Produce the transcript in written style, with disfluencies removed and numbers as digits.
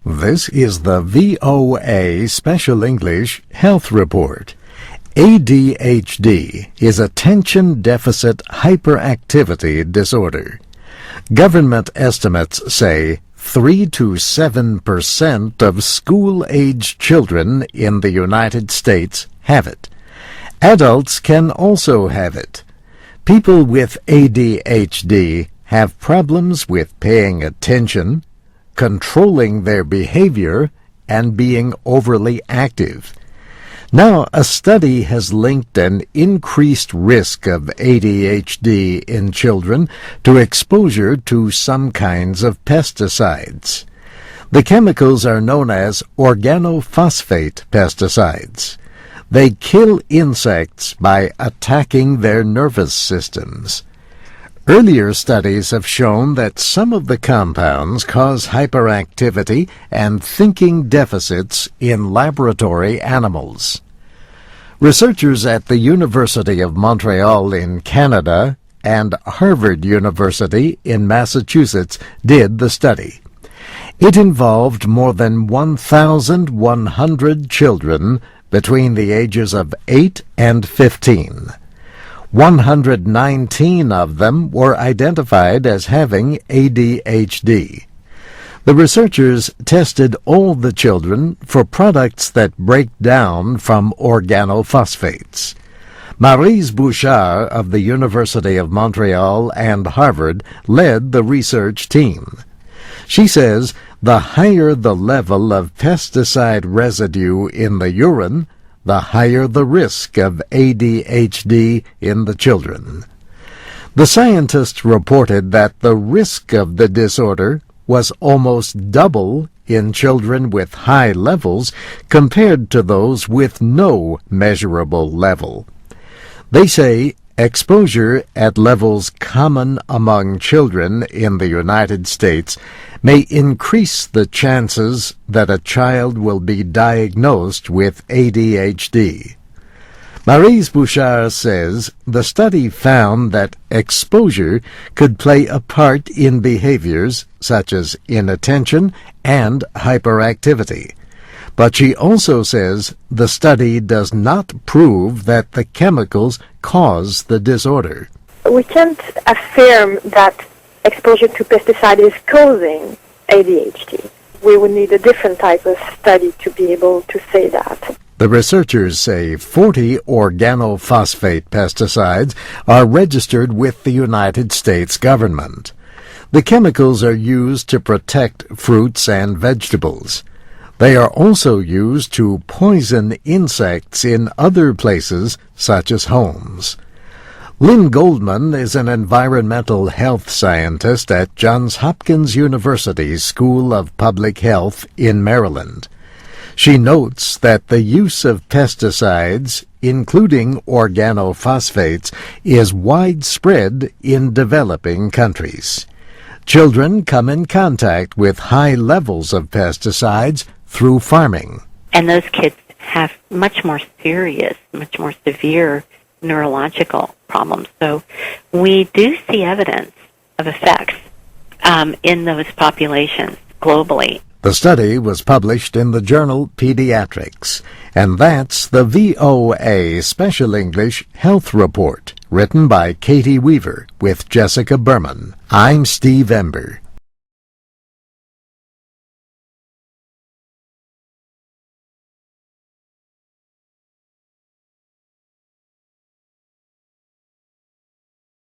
This is the VOA Special English Health Report. ADHD is Attention Deficit Hyperactivity Disorder. Government estimates say 3 to 7% of school-aged children in the United States have it. Adults can also have it. People with ADHD have problems with paying attention, controlling their behavior, and being overly active. Now, a study has linked an increased risk of ADHD in children to exposure to some kinds of pesticides. The chemicals are known as organophosphate pesticides. They kill insects by attacking their nervous systems. Earlier studies have shown that some of the compounds cause hyperactivity and thinking deficits in laboratory animals. Researchers at the University of Montreal in Canada and Harvard University in Massachusetts did the study. It involved more than 1,100 children between the ages of 8 and 15. 119 of them were identified as having ADHD. The researchers tested all the children for products that break down from organophosphates. Maryse Bouchard of the University of Montreal and Harvard led the research team. She says the higher the level of pesticide residue in the urine, the higher the risk of ADHD in the children. The scientists reported that the risk of the disorder was almost double in children with high levels compared to those with no measurable level. They say exposure at levels common among children in the United States may increase the chances that a child will be diagnosed with ADHD. Maryse Bouchard says the study found that exposure could play a part in behaviors such as inattention and hyperactivity. But she also says the study does not prove that the chemicals cause the disorder. We can't affirm that exposure to pesticide is causing ADHD. We would need a different type of study to be able to say that. The researchers say 40 organophosphate pesticides are registered with the United States government. The chemicals are used to protect fruits and vegetables. They are also used to poison insects in other places, such as homes. Lynn Goldman is an environmental health scientist at Johns Hopkins University's School of Public Health in Maryland. She notes that the use of pesticides, including organophosphates, is widespread in developing countries. Children come in contact with high levels of pesticides through farming. And those kids have much more serious, much more severe neurological problems. So we do see evidence of effects in those populations globally. The study was published in the journal Pediatrics, and that's the VOA Special English Health Report, written by Katie Weaver with Jessica Berman. I'm Steve Ember.